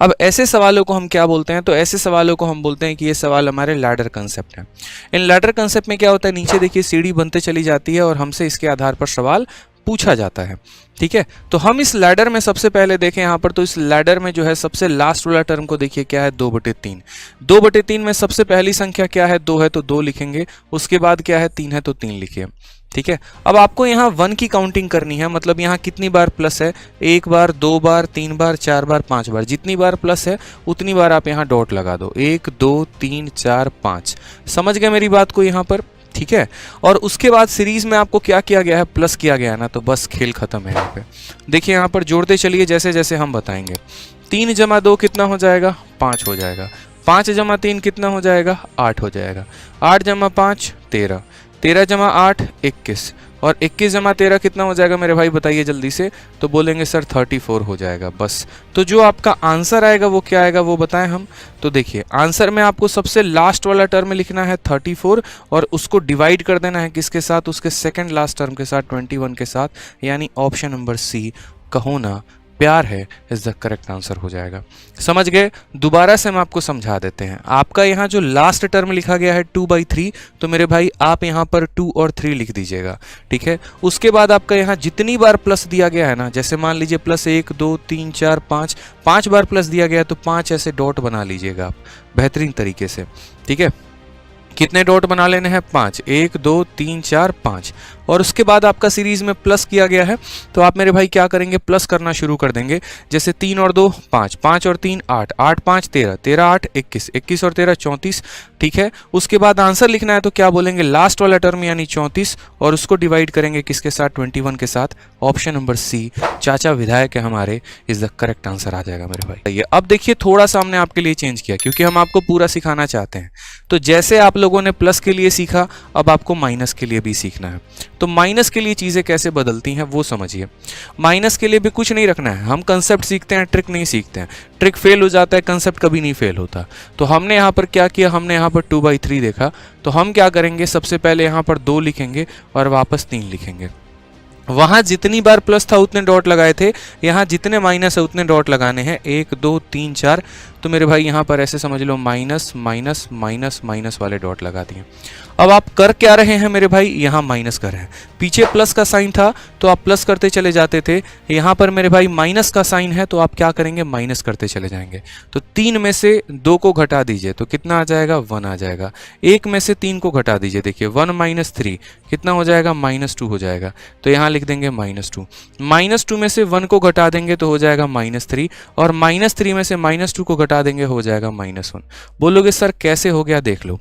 अब ऐसे सवालों को हम क्या बोलते हैं, तो ऐसे सवालों को हम बोलते हैं कि ये सवाल हमारे लैडर कंसेप्ट है। इन लैडर कंसेप्ट में क्या होता है, नीचे देखिए सीढ़ी बनते चली जाती है और हमसे इसके आधार पर सवाल पूछा जाता है। ठीक है, तो हम इस लैडर में सबसे पहले देखें यहाँ पर, तो इस लैडर में जो है सबसे लास्ट वाला टर्म को देखिए क्या है, 2/3। 2/3 में सबसे पहली संख्या क्या है, 2 है तो 2 लिखेंगे, उसके बाद क्या है 3 है तो 3 लिखिए। ठीक है, अब आपको यहाँ 1 की काउंटिंग करनी है, मतलब यहाँ कितनी बार प्लस है, 1 बार, 2 बार, 3 बार, 4 बार, 5 बार, जितनी बार प्लस है उतनी बार आप यहाँ डॉट लगा दो, 1 2 3 4 5। समझ गए मेरी बात को यहाँ पर? ठीक है, और उसके बाद सीरीज में आपको क्या किया गया है, प्लस किया गया है ना, तो बस खेल खत्म है यहाँ पे। देखिए यहाँ पर जोड़ते चलिए जैसे जैसे हम बताएंगे। 3 + 2 कितना हो जाएगा, 5 हो जाएगा। 5 + 3 कितना हो जाएगा, 8 हो जाएगा। 8 + 5 13, 13 + 8 21, और 21 + 13 कितना हो जाएगा मेरे भाई, बताइए जल्दी से। तो बोलेंगे सर 34 हो जाएगा बस। तो जो आपका आंसर आएगा वो क्या आएगा, वो बताएं हम। तो देखिए आंसर में आपको सबसे लास्ट वाला टर्म लिखना है 34, और उसको डिवाइड कर देना है किसके साथ, उसके सेकंड लास्ट टर्म के साथ, 21 के साथ, यानी ऑप्शन नंबर सी, कहो ना प्यार है, इज द करेक्ट आंसर हो जाएगा। समझ गए? दोबारा से हम आपको समझा देते हैं। आपका यहाँ जो लास्ट टर्म लिखा गया है 2/3, तो मेरे भाई आप यहाँ पर 2 और 3 लिख दीजिएगा। ठीक है, उसके बाद आपका यहाँ जितनी बार प्लस दिया गया है ना, जैसे मान लीजिए प्लस 1 2 3 4 5, 5 बार प्लस दिया गया है तो 5 ऐसे डॉट बना लीजिएगा आप बेहतरीन तरीके से। ठीक है, कितने डॉट बना लेने हैं, 5, 1 2 3 4 5। और उसके बाद आपका सीरीज में प्लस किया गया है, तो आप मेरे भाई क्या करेंगे, प्लस करना शुरू कर देंगे। जैसे 3 और 2 5, 5 और 3 8, 8 5 13, 13 8 21, 21 और 13 34। ठीक है, उसके बाद आंसर लिखना है तो क्या बोलेंगे, लास्ट वाला टर्म यानी 34, और उसको डिवाइड करेंगे किसके साथ, 21 के साथ। ऑप्शन नंबर सी, चाचा विधायक है हमारे, इज द करेक्ट आंसर आ जाएगा मेरे भाई। ये अब देखिए थोड़ा सा हमने आपके लिए चेंज किया क्योंकि हम आपको पूरा सिखाना चाहते हैं। तो जैसे आप लोगों ने प्लस के लिए सीखा, अब आपको माइनस के लिए भी सीखना है। तो माइनस के लिए चीज़ें कैसे बदलती हैं वो समझिए। माइनस के लिए भी कुछ नहीं रखना है, हम कंसेप्ट सीखते हैं, ट्रिक नहीं सीखते हैं। ट्रिक फेल हो जाता है, कंसेप्ट कभी नहीं फेल होता। तो हमने यहाँ पर क्या किया, हमने यहाँ पर 2/3 देखा, तो हम क्या करेंगे, सबसे पहले यहाँ पर 2 लिखेंगे और वापस 3 लिखेंगे। वहाँ जितनी बार प्लस था उतने डॉट लगाए थे, यहाँ जितने माइनस है उतने डॉट लगाने हैं, 1 2 3 4। तो मेरे भाई यहाँ पर ऐसे समझ लो माइनस माइनस माइनस माइनस वाले डॉट लगा दिए। अब आप कर क्या रहे हैं मेरे भाई, यहाँ माइनस कर रहे हैं। पीछे प्लस का साइन था तो आप प्लस करते चले जाते थे, यहाँ पर मेरे भाई माइनस का साइन है तो आप क्या करेंगे, माइनस करते चले जाएंगे। तो 3 में से 2 को घटा दीजिए तो कितना आ जाएगा, 1 आ जाएगा। 1 में से 3 को घटा दीजिए, देखिए 1 - 3 कितना हो जाएगा, -2 हो जाएगा। तो यहाँ लिख देंगे -2। -2 में से 1 को घटा देंगे तो हो जाएगा -3, और -3 में से -2 को घटा देंगे हो जाएगा -1। बोलोगे सर कैसे हो गया, देख लो।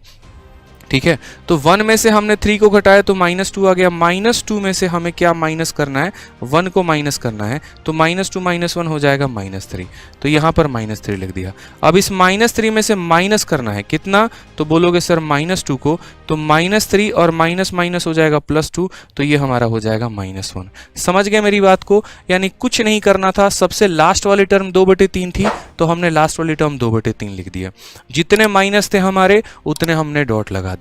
ठीक है, तो 1 में से हमने 3 को घटाया तो -2 आ गया। -2 में से हमें क्या माइनस करना है, 1 को माइनस करना है, तो -2 - 1 हो जाएगा -3। तो यहाँ पर -3 लिख दिया। अब इस -3 में से माइनस करना है कितना, तो बोलोगे सर -2 को, तो -3 और माइनस माइनस हो जाएगा +2, तो ये हमारा हो जाएगा -1। समझ गए मेरी बात को? यानी कुछ नहीं करना था, सबसे लास्ट वाली टर्म 2/3 थी तो हमने लास्ट वाली टर्म 2/3 लिख दिया। जितने माइनस थे हमारे उतने हमने डॉट लगा दिए।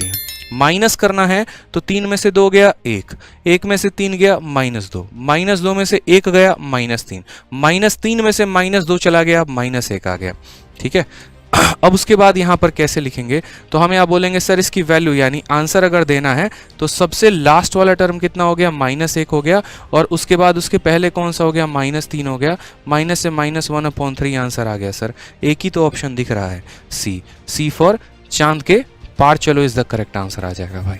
माइनस करना है तो 3 में से 2 गया 1, 1 में से 3 गया -2, -2 में से 1 गया -3, -3 में से -2 चला गया, -1 आ गया। ठीक है, अब उसके बाद यहाँ पर कैसे लिखेंगे, तो हम यहाँ बोलेंगे सर इसकी वैल्यू यानी आंसर अगर देना है तो सबसे लास्ट वाला टर्म कितना हो गया, -1 हो गया, और उसके बाद उसके पहले कौन सा हो गया, -3 हो गया। माइनस से -1/3 आंसर आ गया सर। एक ही तो ऑप्शन दिख रहा है, सी फॉर चांद के पार चलो, इज द करेक्ट आंसर आ जाएगा भाई।